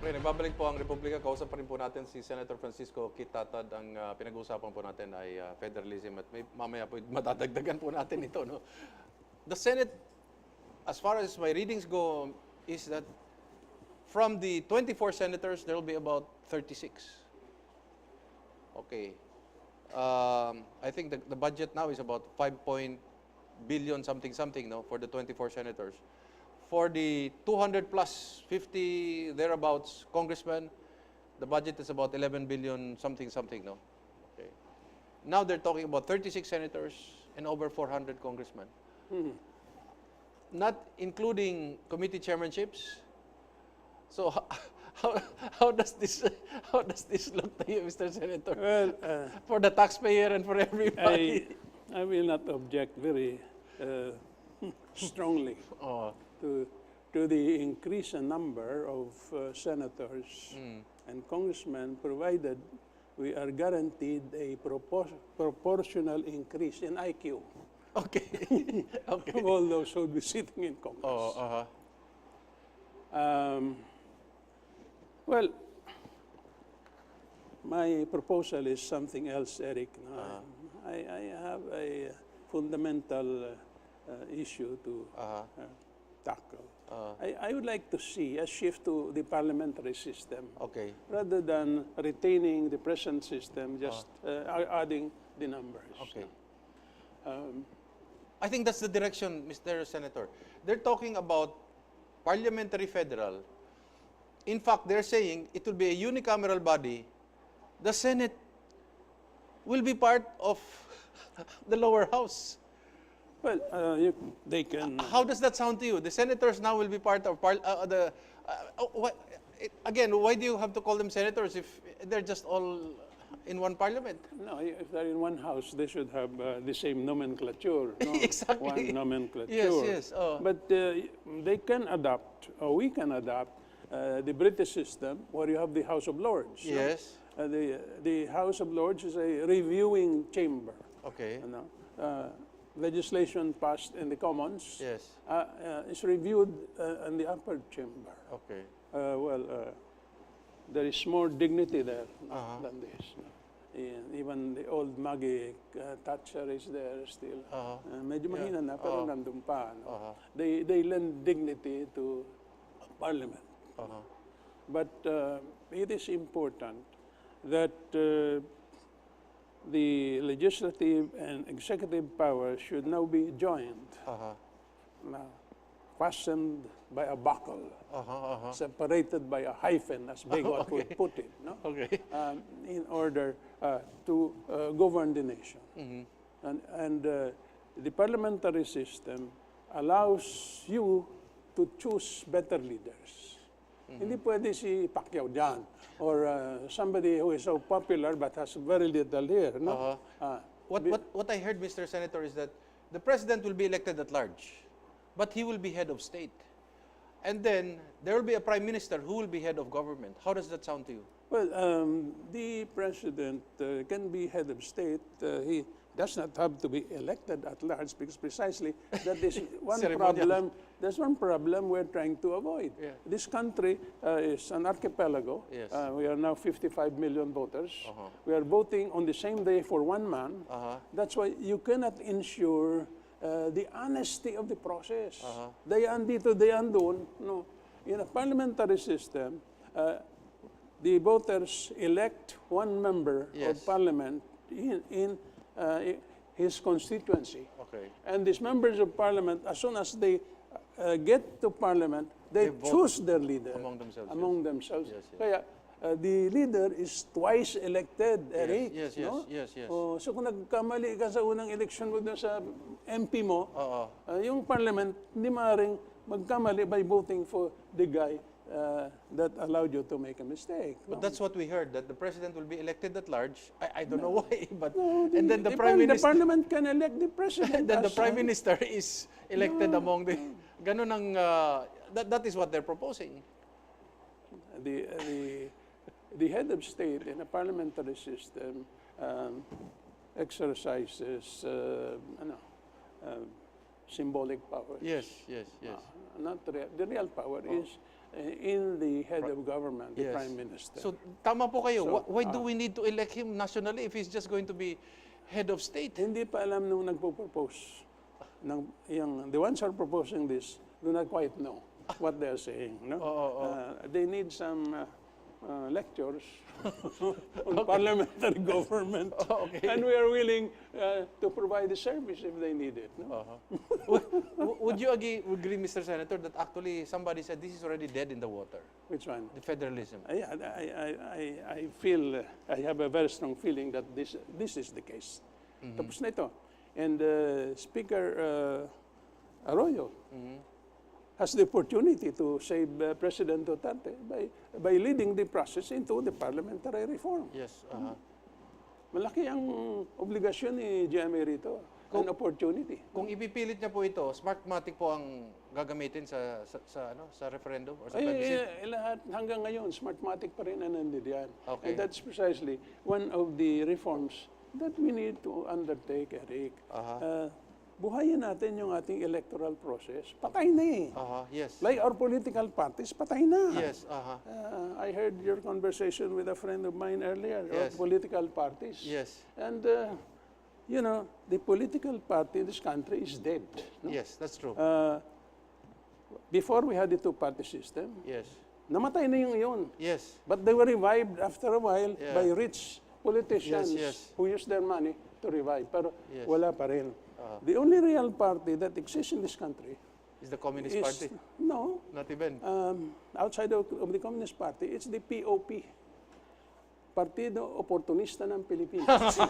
Okay, nagbabalik po ang Republika. Kausap pa rin po natin si Senator Francisco Kitatad. Ang pinag-uusapan po natin ay federalism at mamaya po matadagdagan po natin ito. No? The Senate, as far as my readings go, is that from the 24 senators, there will be about 36. Okay. I think the budget now is about 5 billion something no, for the 24 senators. For the 200 plus 50 thereabouts congressmen, the budget is about 11 billion something no. Okay. Now they're talking about 36 senators and over 400 congressmen. Not including committee chairmanships. So how does this look to you, Mr. Senator? Well, for the taxpayer and for everybody. I will not object very strongly to the increase in number of senators and congressmen, provided we are guaranteed a proportional increase in IQ. Okay. Okay. Of all those who will be sitting in Congress. Well, my proposal is something else, Eric. I have a fundamental issue to tackle. I would like to see a shift to the parliamentary system. Okay. Rather than retaining the present system, just adding the numbers. Okay. I think that's the direction, Mr. Senator. They're talking about parliamentary federal. In fact, they're saying it will be a unicameral body. The Senate will be part of the lower house. Well, they can... How does that sound to you? The senators now will be part of again, why do you have to call them senators if they're just all in one parliament? No, if they're in one house, they should have the same nomenclature. No? Exactly. One nomenclature. Yes, yes. But they can adopt, or we can adopt, the British system, where you have the House of Lords. Yes. No? The House of Lords is a reviewing chamber. Okay. You know? Legislation passed in the Commons Yes. is reviewed in the upper chamber. Okay. There is more dignity there than this. Even the old Maggie Thatcher is there still. Medyo mahina na, pero nandun pa. No? They lend dignity to Parliament. But it is important that the legislative and executive power should now be joined, fastened by a buckle, separated by a hyphen, as Bigot would put it, no? Okay. In order to govern the nation. And the parliamentary system allows you to choose better leaders. Hindi pwede si Pacquiao dyan, or somebody who is so popular but has very little here. No? What I heard, Mr. Senator, is that the president will be elected at large, but he will be head of state. And then there will be a prime minister who will be head of government. How does that sound to you? Well, the president can be head of state. He does not have to be elected at large, because precisely that is one problem. There's one problem we're trying to avoid. Yeah. This country is an archipelago. Yes. We are now 55 million voters. We are voting on the same day for one man. That's why you cannot ensure the honesty of the process. Dayan dito, dayan doon. No. In a parliamentary system, the voters elect one member of parliament in his constituency. Okay. And these members of parliament, as soon as they get to parliament, they choose their leader. Among themselves. Themselves. Yes, yes. Kaya, the leader is twice elected, Eric. Yes. Oh, so kung nagkamali ka sa unang election mo dun sa MP mo, yung parliament, hindi maaaring magkamali by voting for the guy that allowed you to make a mistake. But that's what we heard, that the president will be elected at large. I don't know why, but and then the prime minister, the parliament can elect the president. and then the prime minister is elected among the ganun ang that is what they're proposing. The head of state in a parliamentary system exercises symbolic power. Yes. Not real. The real power is in the head of government, the Yes. Prime Minister. So, tama po kayo. So, Why do we need to elect him nationally if he's just going to be head of state? Hindi pa alam nung nagpo-propose. The ones who are proposing this do not quite know what they're saying. No? They need some lectures on parliamentary government. And we are willing to provide the service if they need it. No? Would you agree, Mr. Senator, that actually somebody said this is already dead in the water? Which one? The federalism. I feel, I have a very strong feeling that this is the case. Tapos na ito. And Speaker Arroyo has the opportunity to save President Duterte by leading the process into the parliamentary reform. Yes. Malaki ang obligasyon ni GMA rito. An opportunity. Kung ipipilit niya po ito, Smartmatic po ang gagamitin sa referendum or sa plebiscite? Lahat hanggang ngayon, Smartmatic pa rin ang nandiyan. Okay. And that's precisely one of the reforms that we need to undertake, Eric. Buhayin natin yung ating electoral process. Patay na eh. Yes. Like our political parties, patay na. Yes. I heard your conversation with a friend of mine earlier Yes. about political parties. Yes. And, you know, the political party in this country is dead. No? Yes, that's true. Before we had the two-party system, Yes. namatay na yung iyon. Yes. But they were revived after a while Yeah. by rich politicians Yes. who used their money to revive. Pero Yes. wala pa rin. The only real party that exists in this country Is the Communist is, Party? no, Not even. outside of the Communist Party, it's the POP. Partido Oportunista ng Pilipinas.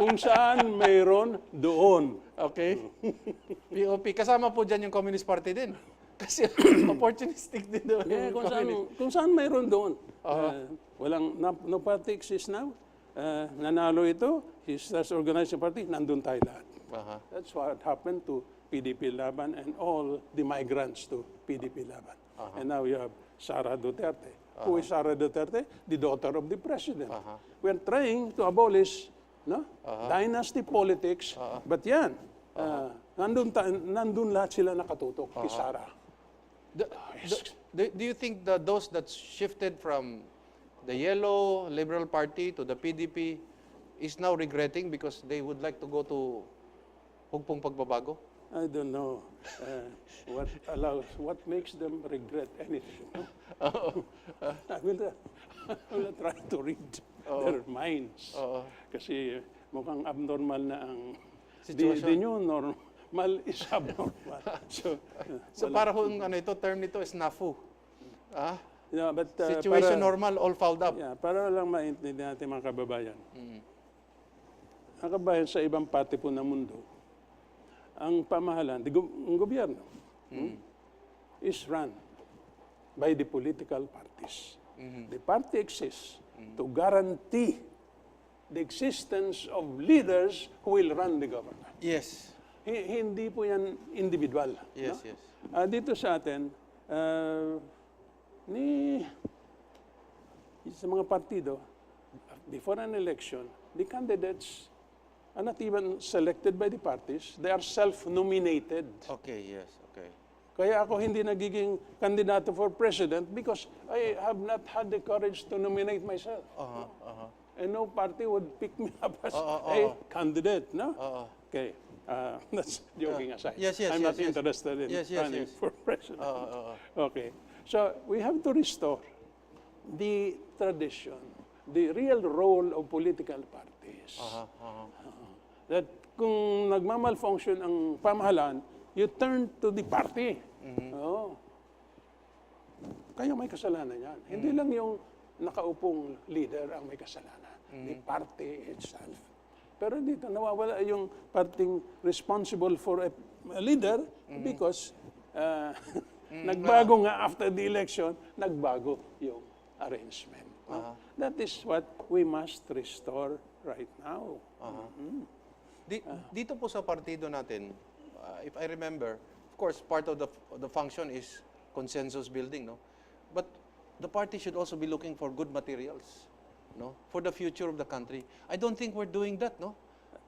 Kung saan mayroon, doon. Okay. POP. Kasama po dyan yung Communist Party din. Kasi opportunistic din doon. Yeah, kung saan mayroon doon. Walang, no party exists now. Nanalo ito, he starts organizing party, nandun tayo lahat. That's what happened to PDP Laban and all the migrants to PDP Laban. And now you have Sara Duterte. Who is Sara Duterte? The daughter of the president. We're trying to abolish dynasty politics, but yan, nandun lahat sila nakatutok kay Sara. Do you think that those that shifted from the yellow Liberal Party to the PDP is now regretting because they would like to go to hugpong pagbabago? I don't know what makes them regret anything. I will try to read their minds. Kasi mukhang abnormal na ang Situation. The new normal is abnormal. So para kung ito, term nito is NAFU. Yeah, but, Situation normal, all fouled up. Yeah, para lang maintindihan natin mga kababayan. Mga kababayan sa ibang parte po ng mundo, ang pamahalaan, ang gobyerno, is run by the political parties. The party exists to guarantee the existence of leaders who will run the government. Yes. Hindi po yan individual. Yes, no? yes. Dito sa atin, sa mga partido, before an election, the candidates are not even selected by the parties. They are self-nominated. Okay, yes, okay. Kaya ako hindi nagiging kandidato for president because I have not had the courage to nominate myself. And no party would pick me up as a candidate, no? Okay, that's joking aside. Yes, yes, I'm yes, not yes. interested in running yes. for president. Okay, so we have to restore the tradition, the real role of political parties. That kung nagmamalfunction ang pamahalaan, you turn to the party. Kayo may kasalanan yan. Hindi lang yung nakaupong leader ang may kasalanan. The party itself. Pero dito, nawawala yung parting responsible for a leader because nagbago nga after the election, nagbago yung arrangement. That is what we must restore right now. Dito po sa partido natin, if I remember, of course, part of the function is consensus building, no? But the party should also be looking for good materials, no? For the future of the country. I don't think we're doing that, no?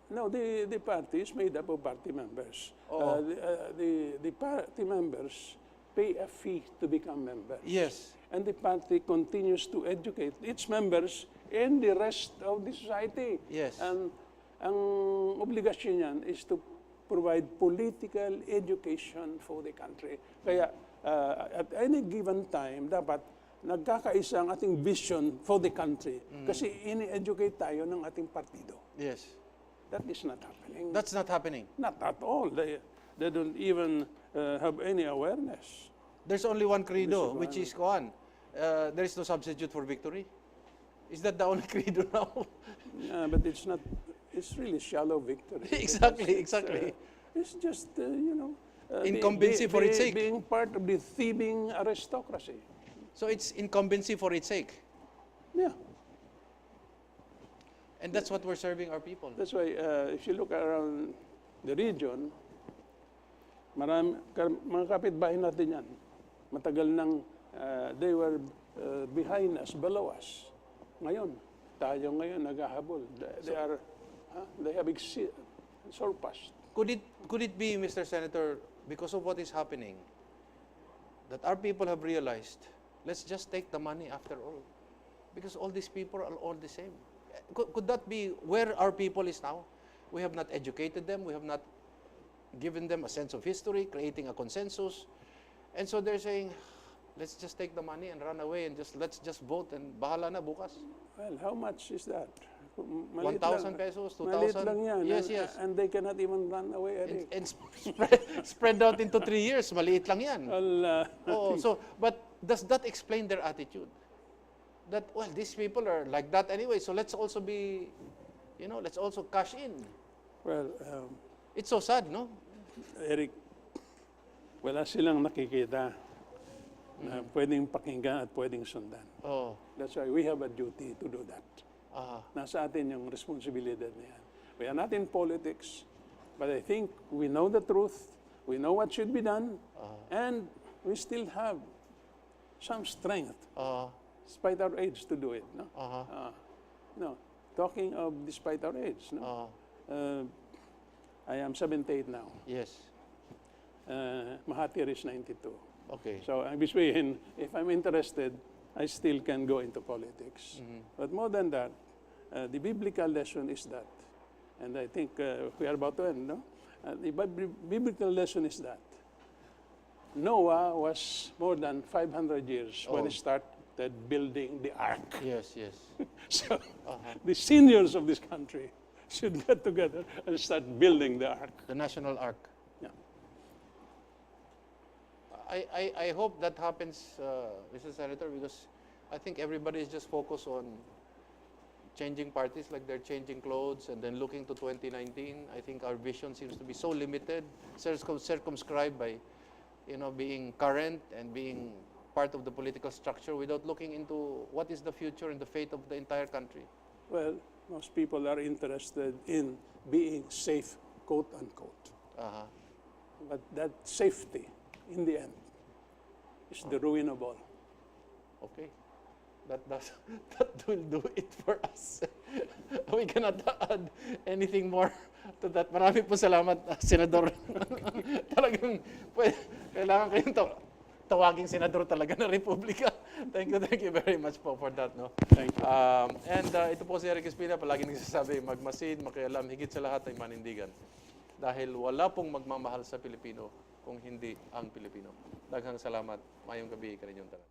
No, the party is made up of party members. The party members pay a fee to become members. Yes. And the party continues to educate its members and the rest of the society. Yes. And ang obligasyon niyan is to provide political education for the country. Kaya at any given time, dapat nagkakaisa ang ating vision for the country. Kasi ini-educate tayo ng ating partido. Yes. That is not happening. That's not happening. Not at all. They don't even have any awareness. There's only one credo, which is Koan. There is no substitute for victory. Is that the only credo now? Yeah, but it's not. It's really shallow victory. Exactly, exactly. It's just Incumbency for its sake. Being part of the thieving aristocracy. So it's incumbency for its sake. Yeah. And that's what we're serving our people. That's why if you look around the region, mga kapitbahay natin yan. Matagal nang they were behind us, below us. Ngayon, tayo ngayon naghahabol. They have surpassed. Could it be, Mr. Senator, because of what is happening, that our people have realized, let's just take the money after all? Because all these people are all the same. Could that be where our people is now? We have not educated them. We have not given them a sense of history, creating a consensus. And so they're saying, let's just take the money and run away and let's just vote and bahala na bukas. Well, how much is that? 1,000 pesos, 2,000? Maliit lang yan. Yes, yes. And they cannot even run away, Eric. And spread out into 3 years, maliit lang yan. But does that explain their attitude? That, well, these people are like that anyway, so let's also be, let's also cash in. Well, it's so sad, no? Eric, wala silang nakikita na pwedeng pakinggan at pwedeng sundan. Oh. That's why we have a duty to do that. Nasa atin yung responsibilidad na yan. We are not in politics, but I think we know the truth, we know what should be done, and we still have some strength, despite our age, to do it. No? Talking of despite our age, no? I am 78 now. Yes. Mahathir is 92. Okay. So I'm saying, if I'm interested, I still can go into politics. But more than that, the biblical lesson is that, and I think we are about to end, no? The biblical lesson is that Noah was more than 500 years when he started building the ark. Yes, yes. So the seniors of this country should get together and start building the ark. The national ark. Yeah. I hope that happens, Mr. Senator, because I think everybody is just focused on changing parties like they're changing clothes and then looking to 2019. I think our vision seems to be so limited, circumscribed by, being current and being part of the political structure without looking into what is the future and the fate of the entire country. Well, most people are interested in being safe, quote unquote. But that safety, in the end, is the ruin of all. Okay. That will do it for us. We cannot add anything more to that. Marami po salamat, Senador. Talagang kailangan kayong tawaging senador talaga ng Republika. Thank you very much po for that. No? Thank you. Ito po si Eric Espina, palagi nagsasabi, magmasid, makialam, higit sa lahat ay manindigan. Dahil wala pong magmamahal sa Pilipino kung hindi ang Pilipino. Daghang salamat. Mayong gabi kaninyong tanan.